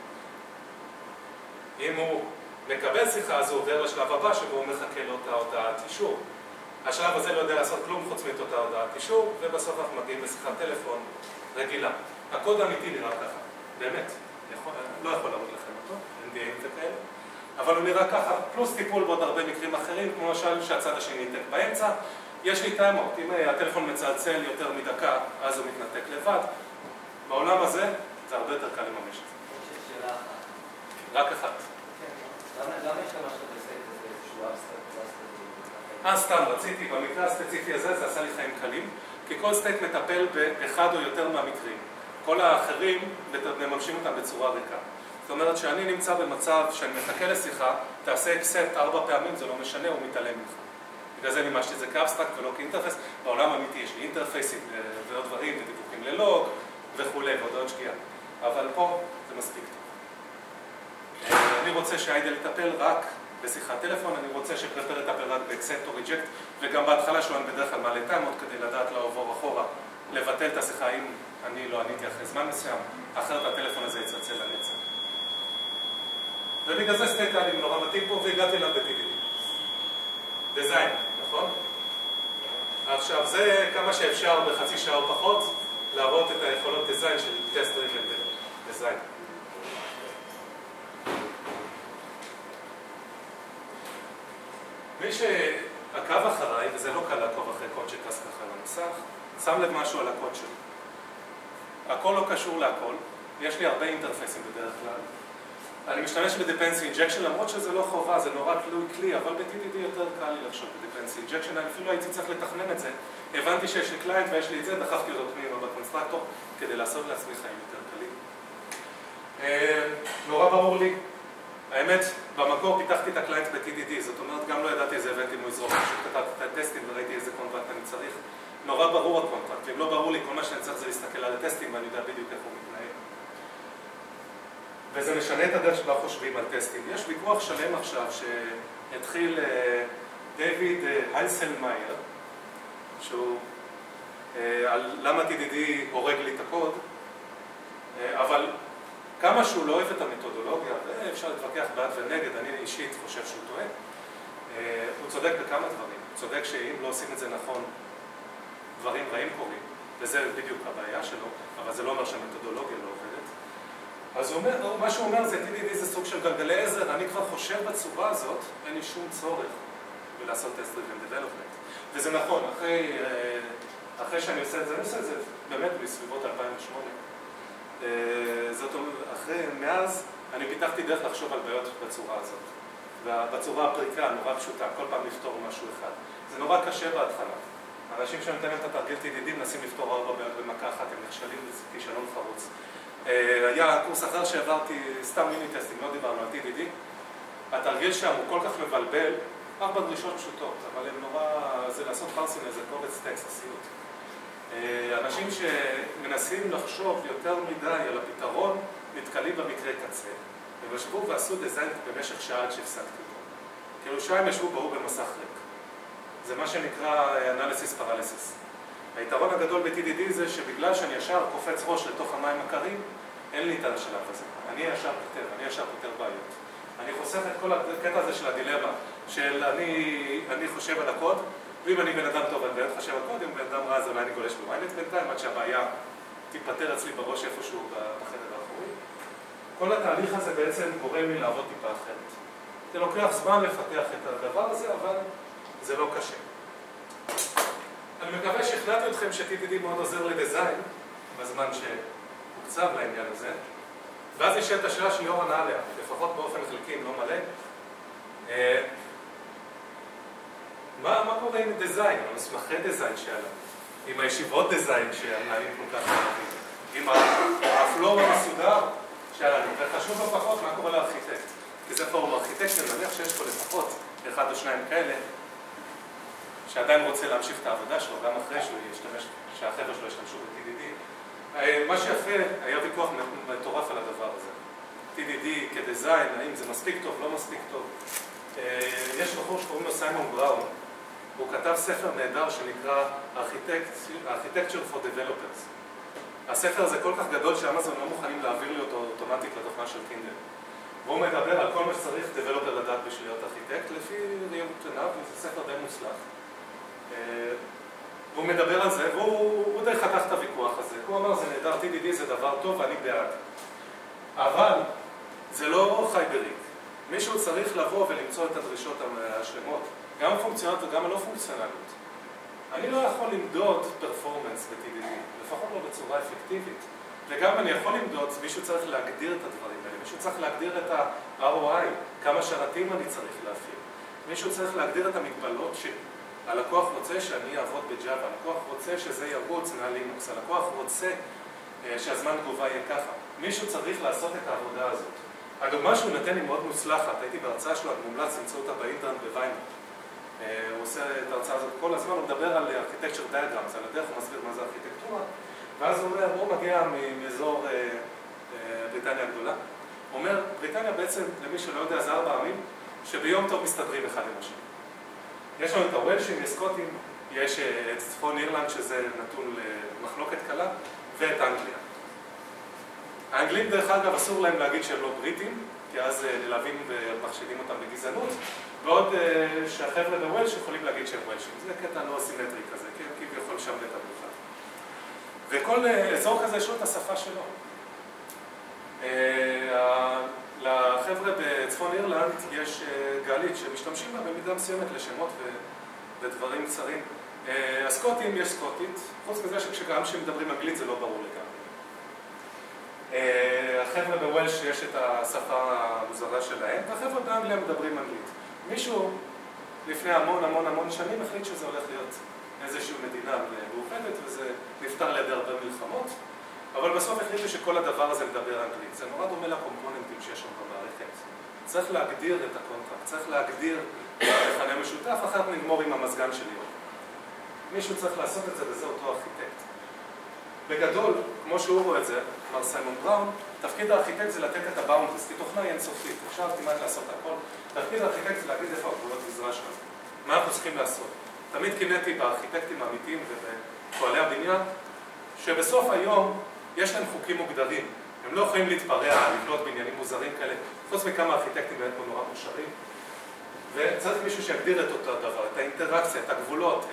אם הוא מקבל שיחה, אז הוא עובר לשלב הבא, שבו הוא מחכה לאותה הודעת אישור. השלב הזה לא יודע לעשות כלום חוץ מאת אותה הודעת אישור, ובסוף אנחנו מגיעים לשיחת טלפון רגילה. הקוד האמיתי נראה ככה, באמת. לא יכול להראות לכם אותו, NDA וכאלה. אבל הוא נראה ככה, פלוס טיפול בעוד הרבה מקרים אחרים, כמו למשל שהצד השני ייתק באמצע. יש לי טיימאוט, אם הטלפון מצלצל יותר מדקה, אז הוא מתנתק לבד. בעולם הזה, זה הרבה יותר קל לממש את זה. יש שאלה אחת. רק אחת. למה השתמשת בסייט הזה שהוא אבסטרקט? סתם, רציתי, במקרה הספציפי הזה, זה עשה לי חיים קלים, כי כל סטייט מטפל באחד או יותר מהמקרים. כל האחרים מממשים אותם בצורה ריקה. זאת אומרת שאני נמצא במצב שאני מחכה לשיחה, תעשה accept 4 פעמים, זה לא משנה, הוא מתעלם ממך. בגלל זה מימשתי את זה כאבסטרקט ולא כאינטרפייס. בעולם האמיתי יש לי אינטרפייסים ועוד דברים, ודיווחים ללוג וכולי, ועוד שגיאה. אבל פה זה מספיק טוב. אני רוצה שהאיידל יטפל רק בשיחת טלפון, אני רוצה שפרפר יטפל רק ב-accept או reject, וגם בהתחלה שהוא בדרך כלל מעלה טיימאוט כדי לדעת לעבור אחורה, לבטל את השיחה אם אני לא עניתי אחרי זמן מסוים, אחרת הטלפון הזה יצלצל לנצח. ובגלל זה סטייט היה לי נורא מתאים פה והגעתי אליו ב-TDD. דיזיין, נכון? עכשיו זה כמה שאפשר בחצי שעה או פחות להראות את היכולות דיזיין של טסט דריבן דיזיין. מי שעקב אחריי, וזה לא קל לעקוב אחרי קוד שטס ככה על המסך, שם לב משהו על הקוד שלי. הכל לא קשור להכל, יש לי הרבה אינטרפייסים בדרך כלל. אני משתמש ב-Dependency Injection, למרות שזה לא חובה, זה נורא תלוי כלי, אבל ב-TDD יותר קל לי לחשוב ב-Dependency Injection, אני אפילו הייתי צריך לתכנן את זה. הבנתי שיש לי קליינט ויש לי את זה, דחפתי אותו פנימה בקונסטרקטור, כדי לעשות לעצמי חיים יותר קלים. נורא ברור לי. האמת, במקור פיתחתי את הקליינט ב-TDD, זאת אומרת, גם לא ידעתי איזה הבנט אם הוא יזרוק, פשוט כתבתי את הטסטים וראיתי איזה קונטרקט אני צריך. נורא ברור הקונטרקט, ואם לא ברור לי, כל מה שאני צריך זה להסתכל על הטסטים ואני יודע בדיוק איך הוא מתנהל. וזה משנה את הדרך שבה חושבים על טסטים. יש ויכוח שלם עכשיו שהתחיל דיוויד הייסלמייר, שהוא על למה TDD הורג לי את הקוד, אבל כמה שהוא לא אוהב את המתודולוגיה, ואפשר להתווכח בעד ונגד, אני אישית חושב שהוא טועה, הוא צודק בכמה דברים. הוא צודק שאם לא עושים את זה נכון, דברים רעים קורים, וזה בדיוק הבעיה שלו, אבל זה לא אומר שהמתודולוגיה לא עובדת. אז מה שהוא אומר זה TDD זה סוג של גלגלי עזר, אני כבר חושב בצורה הזאת, אין לי שום צורך בלעשות טסט דריבן דבלופמנט. וזה נכון, אחרי שאני עושה את זה, אני עושה את זה באמת בסביבות 2008. זאת אומרת, מאז אני פיתחתי דרך לחשוב על בעיות בצורה הזאת. ובצורה הפריקה, נורא פשוטה, כל פעם לפתור משהו אחד. זה נורא קשה בהתחלה. אנשים שנותנים את התרגיל TDD מנסים לפתור 4 בעיות במכה אחת, הם נכשלים בכישלון חרוץ. היה קורס אחר שעברתי סתם מיני טסטים, לא דיברנו על TDD. התרגיל שם הוא כל כך מבלבל, 4 דרישות פשוטות, אבל הם נורא, זה לעשות פרסים איזה קובץ טקסט, סיוט. אנשים שמנסים לחשוב יותר מדי על הפתרון, נתקלים במקרה קצה. הם ישבו ועשו דיזיין במשך שעה עד שהפסקתי אותו. כאילו שעה ישבו באו במסך ריק. זה מה שנקרא Analysis Paralysis. היתרון הגדול ב-TDD זה שבגלל שאני ישר קופץ ראש לתוך המים הקרים, אין לי את השלב הזה. אני ישר פותר בעיות. אני חוסך את כל הקטע הזה של הדילמה, של אני חושב על הקוד, ואם אני בן אדם טוב, אני באמת חושב על קוד, אם בן אדם רע, אז אולי אני גולש במיינט בינתיים, עד שהבעיה תיפטר אצלי בראש איפשהו בחדר האחורי. כל התהליך הזה בעצם גורם לי לעבוד טיפה אחרת. זה לוקח זמן לפתח את הדבר הזה, אבל זה לא קשה. אני מקווה שהחלטתי אתכם ש-TDD מאוד עוזר לדיזיין, בזמן שהוקצב לעניין הזה, ואז נשאלת השאלה שליאור ענה עליה, לפחות באופן חלקי, אם לא מלא. מה קורה עם דיזיין, עם מסמכי דיזיין שעלה, עם הישיבות דיזיין שהמנהלים כל כך אוהבים, עם הפלואו המסודר שעלה, וחשוב לא פחות מה קורה לארכיטקט. כי זה פורום ארכיטקט, אני מניח שיש פה לפחות אחד או שניים כאלה, שעדיין רוצה להמשיך את העבודה שלו, גם אחרי שהחבר'ה שלו ישתמשו ב-TDD. מה שיפה, היה ויכוח מטורף על הדבר הזה. TDD כדיזיין, האם זה מספיק טוב, לא מספיק טוב. יש בחור שקוראים לו סיימון בראון, הוא כתב ספר נהדר שנקרא Architecture for Developers. הספר הזה כל כך גדול שאמזון לא מוכנים להעביר לי אותו אוטומטית לתוכנה של קינדל. והוא מדבר על כל מה שצריך developer לדעת בשביל להיות ארכיטקט, לפי רעיון עיניו, וזה ספר די מוצלח. והוא מדבר על זה, והוא די חתך את הוויכוח הזה. הוא אמר, זה נהדר, TDD זה דבר טוב ואני בעד. אבל זה לא חי בריק. מישהו צריך לבוא ולמצוא את הדרישות השלמות, גם הפונקציונליות וגם הלא פונקציונליות. אני לא יכול למדוד פרפורמנס ב-TDD, לפחות לא בצורה אפקטיבית. וגם אני יכול למדוד, מישהו צריך להגדיר את הדברים האלה, מישהו צריך להגדיר את ה-ROI, כמה שרתים אני צריך להפעיל. מישהו צריך להגדיר את המגבלות שהלקוח רוצה שאני אעבוד בג'אווה, הלקוח רוצה שזה ירוץ מהלינוקס, הלקוח רוצה שהזמן תגובה יהיה ככה. מישהו צריך לעשות את העבודה הזאת. הדוגמה שהוא נתן היא מאוד מוצלחת, הייתי בהרצאה שלו, אני מומלץ למצוא אותה באינטרנט בוויינר. הוא עושה את ההרצאה הזאת כל הזמן, הוא מדבר על architecture diagrams, על הדרך הוא מסביר מה זה ארכיטקטורה, ואז הוא אומר, הוא מגיע מאזור בריטניה הגדולה. הוא אומר, בריטניה בעצם, למי שלא יודע, זה 4 עמים, שביום טוב מסתדרים אחד עם השני. יש לנו את הוולשים, יש סקוטים, יש את צפון אירלנד, שזה נתון למחלוקת קלה, ואת אנגליה. האנגלים דרך אגב אסור להם להגיד שהם לא בריטים, כי אז נלהבים ומחשידים אותם בגזענות, בעוד שהחבר'ה בוולש יכולים להגיד שהם וולשים. זה קטע לא סימטרי כזה, כי כביכול שם בית המלוכה. וכל אזור כזה יש לו את השפה שלו. לחבר'ה בצפון אירלנד יש גלית שמשתמשים בה במידה מסוימת לשמות ודברים קצרים. הסקוטים יש סקוטית, חוץ מזה שכשגם שמדברים אנגלית זה לא ברור לגמרי. החבר'ה בוולש יש את השפה המוזרה שלהם, והחבר'ה באנגליה מדברים אנגלית. מישהו לפני המון שנים החליט שזה הולך להיות איזושהי מדינה מאוחדת, וזה נפתר לידי הרבה מלחמות, אבל בסוף החליטו שכל הדבר הזה מדבר אנגלית. זה נורא דומה לקומפוננטים שיש שם במערכת. צריך להגדיר את הקונטרקט, צריך להגדיר מכנה משותף, אחרת נגמור עם המזגן שלי. מישהו צריך לעשות את זה, וזה אותו ארכיטקט. בגדול, כמו שהוא רואה את זה, מר סיימון בראון, תפקיד הארכיטקט זה לתת את הבאונדס, כי תוכנה היא אינסופית, אפשר כמעט לעשות הכל. תפקיד הארכיטקט זה להגיד איפה הגבולות גזרה שלנו, מה אנחנו צריכים לעשות. תמיד קינאתי בארכיטקטים האמיתיים ובפועלי הבניין, שבסוף היום יש להם חוקים מוגדרים. הם לא יכולים להתפרע, לבנות בניינים מוזרים כאלה, חוץ מכמה ארכיטקטים באמת נורא מושרים. וצריך מישהו שיגדיר את אותו דבר, את האינטראקציה, את הגבולות,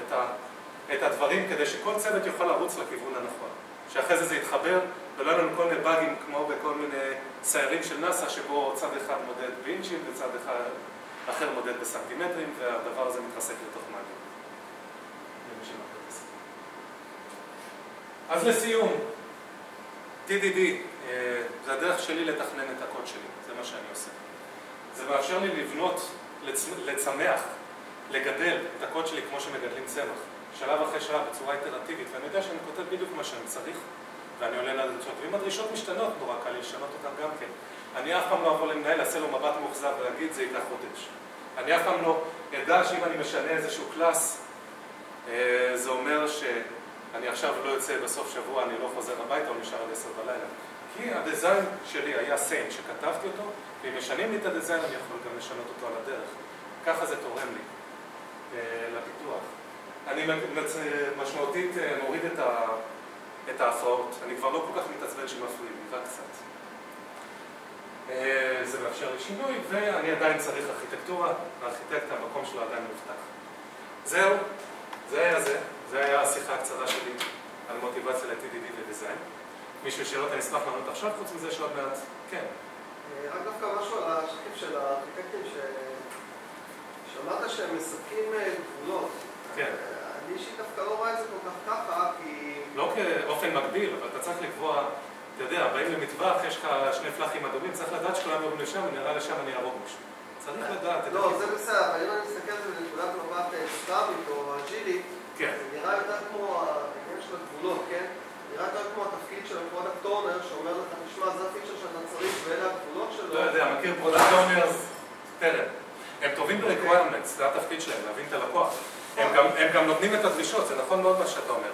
את הדברים, כדי שכל צוות יוכל לרוץ לכיוון הנכון. שאחרי זה יתחבר, ולא לנו כל מיני באגים כמו בכל מיני סיירים של נאסא, שבו צד אחד מודד באינצ'ים וצד אחר מודד בסנטימטרים, והדבר הזה מתרסק לתוך מעגל. אז לסיום, TDD, זה הדרך שלי לתכנן את הקוד שלי, זה מה שאני עושה. זה מאפשר לי לבנות, לצמח, לגדל את הקוד שלי כמו שמגדלים צמח. שלב אחרי שלב בצורה איטרטיבית, ואני יודע שאני כותב בדיוק מה שאני צריך, ואני עולה לדרישות. ואם הדרישות משתנות, נורא קל לי לשנות אותן גם כן. אני אף פעם לא אבוא למנהל, אעשה לו מבט מאוכזב ולהגיד, זה ייקח חודש. אני אף פעם לא אדע שאם אני משנה איזשהו קלאס, זה אומר שאני עכשיו לא יוצא בסוף שבוע, אני לא חוזר הביתה או נשאר עד 10 בלילה. כי הדיזיין שלי היה סיין, שכתבתי אותו, ואם משנים לי את הדיזיין, אני יכול גם לשנות אותו על הדרך. ככה זה תורם לי לפיתוח. אני משמעותית מוריד את ההפרעות. אני כבר לא כל כך מתעצבן שמפריעים, רק קצת. זה מאפשר לי שינוי, ואני עדיין צריך ארכיטקטורה, הארכיטקט המקום שלו עדיין מובטח. זהו, זה היה השיחה הקצרה שלי על מוטיבציה ל-TDD ודיזיין. מישהו שאלות אני אשמח לענות עכשיו, חוץ מזה שעוד מעט, כן. רק דווקא משהו על השקף של הארכיטקטים ששמעת שהם מספקים גבולות. כן. אני אישית דווקא לא רואה את זה כל כך ככה, כי... לא כאופן מקביל, אבל אתה צריך לקבוע, אתה יודע, באים למטווח, יש לך שני פלחים אדומים, צריך לדעת שכולם יורדים לשם, ונראה לשם אני ארוג מישהו. צריך לדעת את לא, זה בסדר, אבל אם אני מסתכל על זה בנקודת מבט סטארמית או אג'ילית, זה נראה יותר כמו העניין של הגבולות, כן? נראה יותר כמו התפקיד של הפרודקט אונר, שאומר לך, תשמע, זה הפיצ'ר שאתה צריך ואלה הגבולות שלו. לא יודע, מכיר פרודקט אונרס, תראה, הם טובים ב-requirements, זה התפקיד שלהם, להבין את הלקוח. הם גם נותנים את הדרישות, זה נכון מאוד מה שאתה אומר.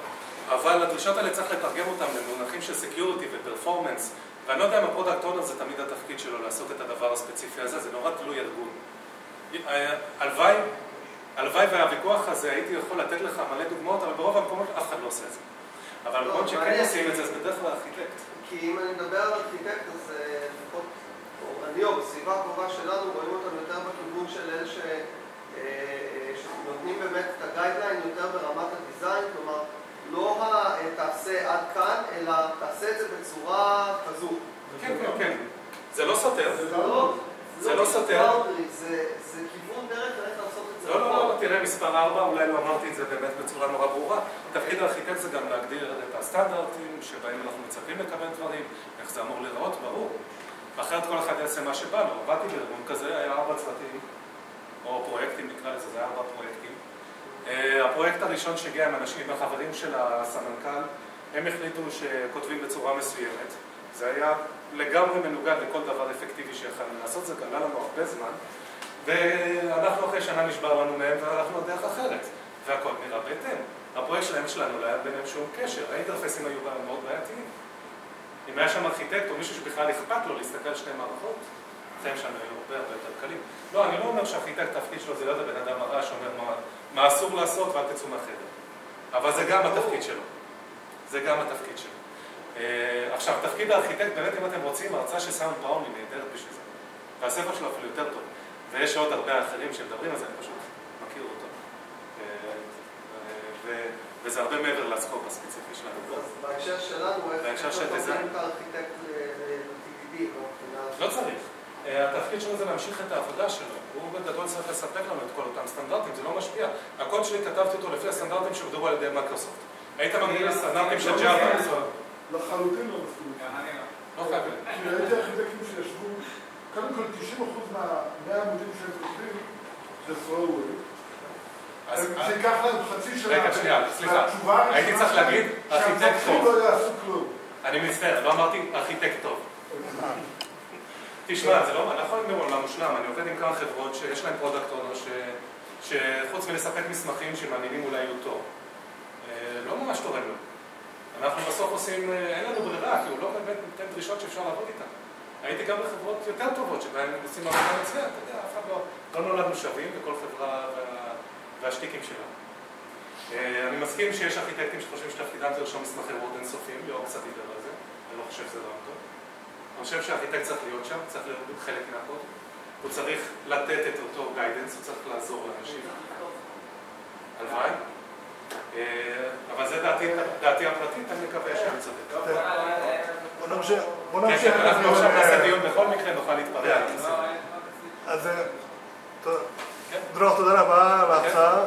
אבל הדרישות האלה צריך לתרגם אותם למונחים של security ו-performance, ואני לא יודע אם הפרודקט אונר זה תמיד התפקיד שלו לעשות את הדבר הספציפי הזה, זה נורא תלוי ארגון. הלוואי והוויכוח הזה, הייתי יכול לתת לך מלא דוגמאות, אבל ברוב המקומות אף אחד לא עושה את זה. אבל המקומות שכן עושים את זה, זה בדרך כלל ארכיטקט. כי אם אני מדבר על ארכיטקט, אז לפחות, אני או בסביבה הקרובה שלנו, רואים אותם יותר בכיוון של אלה שנותנים באמת את הגיידליין יותר ברמת הדיזיין, כלומר, לא תעשה עד כאן, אלא תעשה את זה בצורה כזו. כן, כן, כן. זה לא סותר. זה לא סותר. זה כיוון דרך איך לעשות את זה. לא, תראה מספר 4, אולי לא אמרתי את זה באמת בצורה נורא ברורה. תפקיד הארכיטקט זה גם להגדיר את הסטנדרטים שבהם אנחנו מצפים לקבל דברים, איך זה אמור לראות, ברור. אחרת כל אחד יעשה מה שבא לו. באתי בארגון כזה, היה 4 צוותים, או פרויקטים נקרא לזה, זה היה 4 פרויקטים. הפרויקט הראשון שהגיע עם אנשים, החברים של הסמנכ"ל, הם החליטו שכותבים בצורה מסוימת. זה היה לגמרי מנוגד לכל דבר אפקטיבי שיכולנו לעשות, זה קרה לנו הרבה זמן, ואנחנו אחרי שנה נשבר לנו מהם והלכנו דרך אחרת, והכל נראה בהתאם. הפרויקט שלנו לא היה ביניהם שום קשר, האינטרפסים היו מאוד בעייתיים. אם היה שם ארכיטקט או מישהו שבכלל אכפת לו להסתכל על שני מערכות, החיים שלנו היו הרבה יותר קלים. לא, אני לא אומר שהארכיטקט התפקיד שלו זה לא הבן אדם הרע שאומר מה אסור לעשות ואל תצאו מהחדר. אבל זה גם התפקיד שלו. זה גם התפקיד שלו. עכשיו, תפקיד הארכיטקט, באמת אם אתם רוצים, ההרצאה של סאונד בראון היא נהדרת בשביל זה. והספר שלו אפילו יותר טוב. ויש עוד הרבה אחרים שמדברים על זה, אני פשוט מכיר אותו. וזה הרבה מעבר לסקופ הספציפי שלנו. אז בהקשר שלנו, איך אתה נותן את הארכיטקט ל-TDD? לא צריך. התפקיד שלו זה להמשיך את העבודה שלו. הוא בגדול צריך לספק לנו את כל אותם סטנדרטים, זה לא משפיע. הקוד שלי כתבתי אותו לפי הסטנדרטים שהוגדרו על ידי מייקרוסופט. היית מגדיר לסטנדרטים של ג'אווה. לחלוטין לא מסכים. לא חייב. כי ראיתי ארכיטקטים שישבו, קודם כל 90% מה-100 עמודים שהם כותבים זה throwaway. זה ייקח להם חצי שנה. רגע, שנייה, סליחה. הייתי צריך להגיד ארכיטקט טוב. לא יעשו כלום. אני מצטער, לא אמרתי ארכיטקט טוב. תשמע, זה לא נכון מעולם מושלם. אני עובד עם כמה חברות שיש להם פרודקט אונר שחוץ מלספק מסמכים שמעניינים אולי יהיו טוב. לא ממש תורם לו. אנחנו בסוף עושים, אין לנו ברירה, כי הוא לא באמת נותן דרישות שאפשר לעבוד איתן. הייתי גם בחברות יותר טובות שבהן עושים עבודה מצוינת, אתה יודע, אף אחד לא נולדנו שווים בכל חברה והשטיקים שלה. אני מסכים שיש ארכיטקטים שחושבים שתפקידם זה לרשום מסמכי וורד אינסופיים, ליאור קצת דיבר על זה, אני לא חושב שזה לא טוב. אני חושב שהארכיטקט צריך להיות שם, צריך להיות חלק מהקוד, הוא צריך לתת את אותו גיידנס, הוא צריך לעזור לאנשים. הלוואי. אבל זה דעתי הפרטית, אני מקווה שאני צודק. בוא נמשיך. אנחנו עכשיו נעשה דיון בכל מקרה, נוכל להתפרע. אז דרור, תודה רבה על ההרצאה.